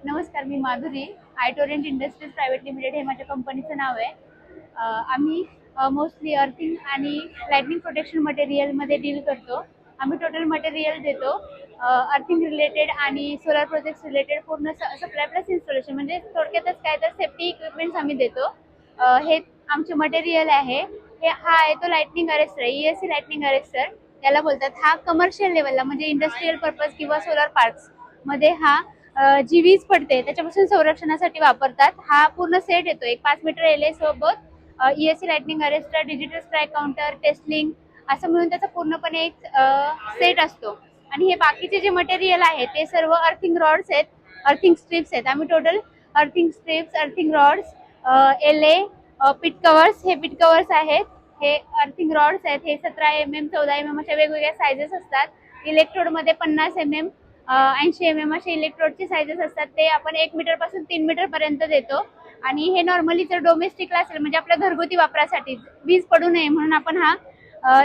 नमस्कार, मी Madhuri. आयटोरेंट industries private limited हे माझ्या कंपनीचं नाव आहे. आम्ही मोस्टली अर्थिंग आणि लाइटनिंग प्रोटेक्शन मटेरियलमध्ये डील करतो. आम्ही टोटल मटेरियल देतो. अर्थिंग रिलेटेड आणि सोलर प्रोजेक्ट्स रिलेटेड पूर्ण सप्लाय प्लस इन्स्टॉलेशन, म्हणजे थोडक्यातच काय तर सेफ्टी इक्विपमेंट्स आम्ही देतो. हे आमचे मटेरियल आहे. हा आहे तो lightning arrester, ESC lightning arrester याला बोलतात. हा कमर्शियल लेवलला म्हणजे इंडस्ट्रियल पर्पज किंवा सोलर पार्क्स मध्ये हा जी वीज पडते त्याच्यापासून संरक्षणासाठी वापरतात. हा पूर्ण सेट येतो. एक 5 मीटर LA सोबत ESC lightning arrester, digital strike counter, टेस्टलिंग असं मिळून त्याचा पूर्णपणे एक सेट असतो. आणि हे बाकीचे जे मटेरियल आहे ते सर्व अर्थिंग रॉड्स आहेत, अर्थिंग स्ट्रिप्स आहेत. आम्ही total earthing strips, earthing rods, LA, पिट कवर्स, हे पिट कवर्स आहेत. हे अर्थिंग रॉड्स आहेत. हे 17 mm, 14 mm अशा वेगवेगळ्या सायझेस असतात. इलेक्ट्रोडमध्ये 50 mm, 80 mm असे इलेक्ट्रोडचे सायझेस असतात. ते आपण 1 मीटर पासून 3 मीटर पर्यंत देतो. आणि हे नॉर्मली जर डोमेस्टिकला असेल म्हणजे आपल्या घरगुती वापरासाठी वीज पडू नये म्हणून आपण हा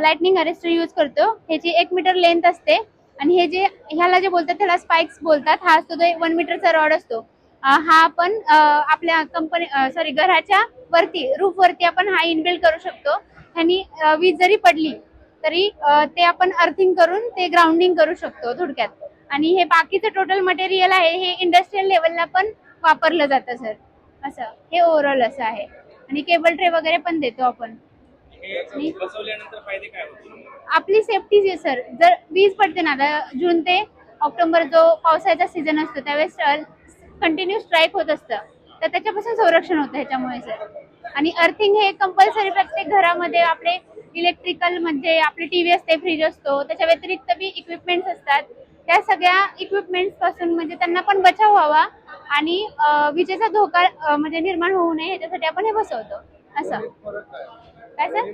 लाइटनिंग अरेस्टर यूज करतो. ह्याची 1 मीटर लेंथ असते. आणि हे जे ह्याला जे बोलतात त्याला स्पाइक्स बोलतात. हा असतो तो 1 मीटरचा रॉड असतो. हा आपण आपल्या घराच्या वरती, रूफ वरती आपण हा इनबिल्ड करू शकतो. ह्यानी वीज जरी पडली तरी ते आपण अर्थिंग करून ते ग्राउंडिंग करू शकतो थोडक्यात. आणि हे बाकीचं टोटल मटेरियल आहे हे इंडस्ट्रियल लेवलला पण वापरलं जातं सर. असं हे ओव्हरऑल असं आहे. आणि केबल ट्रे वगैरे पण देतो आपण. आपली सेफ्टी आहे सर. जर वीज पडते ना, जून ते ऑक्टोबर जो पावसाचा सीझन असतो त्यावेळेस कंटिन्यू स्ट्राईक होत असतं, तर त्याच्यापासून संरक्षण होतं ह्याच्यामुळे सर. आणि अर्थिंग हे कंपल्सरी प्रत्येक घरामध्ये आपले इलेक्ट्रिकल म्हणजे आपली टीव्ही असते, फ्रीज असतो, त्याच्या व्यतिरिक्त बी इक्विपमेंट्स असतात. त्या सगळ्या इक्विपमेंट्स पासून म्हणजे त्यांना पण बचाव व्हावा आणि विजेचा धोका म्हणजे निर्माण होऊ नये याच्यासाठी आपण हे बसवतो. असं काय सर?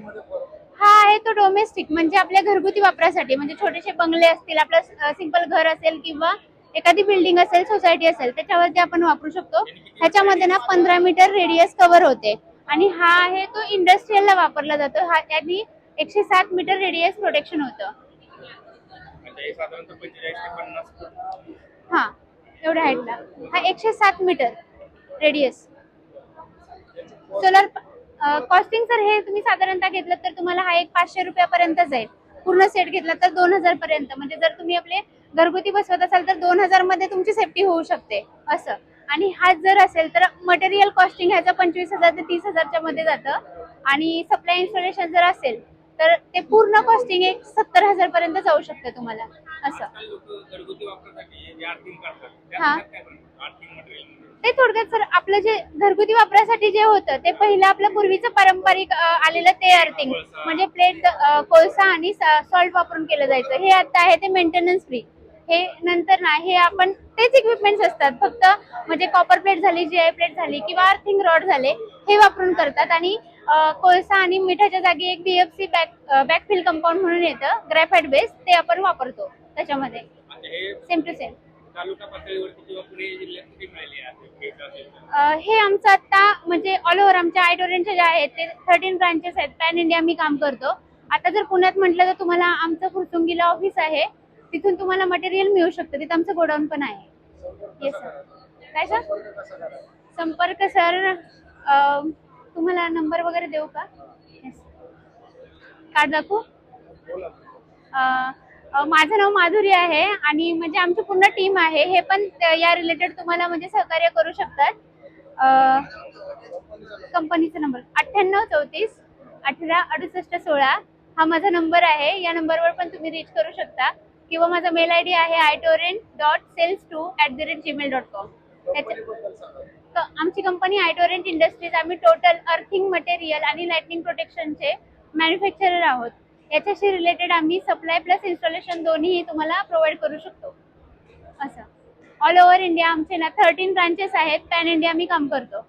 हा आहे तो डोमेस्टिक म्हणजे आपल्या घरगुती वापरासाठी, म्हणजे छोटेसे बंगले असतील, आपलं सिंपल घर असेल किंवा एखादी बिल्डिंग असेल, सोसायटी असेल, त्याच्यावरती आपण वापरू शकतो. ह्याच्यामध्ये ना 15 मीटर रेडियस कव्हर होते. आणि हा आहे तो इंडस्ट्रियलला वापरला जातो. हा त्यानी 107 मीटर रेडियस प्रोटेक्शन होतं. हा एवढ्या हाईटला हा 107 metre radius. Solar costing sir हे तुम्ही साधारणतः घेतलं तर तुम्हाला हा एक 500 रुपयापर्यंत जाईल. पूर्ण सेट घेतला तर 2000 पर्यंत. म्हणजे जर तुम्ही आपले घरगुती बसवत असाल तर 2000 मध्ये तुमची सेफ्टी होऊ शकते असं. आणि हा जर असेल तर मटेरियल कॉस्टिंग ह्याचं 25,000 ते 30,000च्या मध्ये जातं. आणि सप्लाय इन्स्टॉलेशन जर असेल तर ते पूर्ण कॉस्टिंग एक 70,000 पर्यंत जाऊ शकतं तुम्हाला असं. हा ते थोडक्यात सर आपलं जे घरगुती वापरासाठी जे होतं ते पहिलं आपलं पूर्वीचं पारंपरिक आलेलं ते अर्थिंग म्हणजे प्लेट, कोळसा आणि सॉल्ट वापरून केलं जायचं. हे आता आहे ते मेंटेनन्स फ्री. हे नंतर ना हे आपण तेच इक्विपमेंट्स असतात, फक्त म्हणजे कॉपर प्लेट झाली, GI प्लेट झाली किंवा अर्थिंग रॉड झाले, हे वापरून करतात. आणि कोळसा आणि मिठाच्या जागी एक BFC बॅकफिल कंपाऊंड म्हणून येतं, ग्रॅफाइट बेस, ते आपण वापरतो त्याच्यामध्ये. Same to same. हे आमचं आता म्हणजे ऑल ओव्हर आमच्या आयटोरेंटचे जे आहेत ते 13 ब्रांचेस आहेत. पॅन इंडिया मी काम करतो. आता जर पुण्यात म्हटलं तर तुम्हाला आमचं फुरसुंगीला ऑफिस आहे, तिथून तुम्हाला मटेरियल मिळू शकतं. तिथं आमचं गोडाऊन पण आहे. Yes sir. काय सर? संपर्क सर तुम्हाला नंबर वगैरे देऊ का? कार्ड दाखवू? माझं नाव माधुरी आहे आणि म्हणजे आमची पूर्ण टीम आहे. हे पण या रिलेटेड तुम्हाला म्हणजे सहकार्य करू शकतात. कंपनीचा नंबर 9834186816 हा माझा नंबर आहे. या नंबरवर पण तुम्ही रीच करू शकता. किंवा माझा मेल ID आहे itorrent.sales2@gmail.com. आमची कंपनी आयटोरेंट इंडस्ट्रीज. आम्ही टोटल अर्थिंग मटेरियल आणि लाइटनिंग प्रोटेक्शनचे मॅन्युफॅक्चरर आहोत. याच्याशी रिलेटेड आम्ही सप्लाय प्लस इन्स्टॉलेशन दोन्ही तुम्हाला प्रोव्हाइड करू शकतो. असं ऑल ओव्हर इंडिया आमचे ना 13 ब्रांचेस आहेत. पॅन इंडिया मी काम करतो.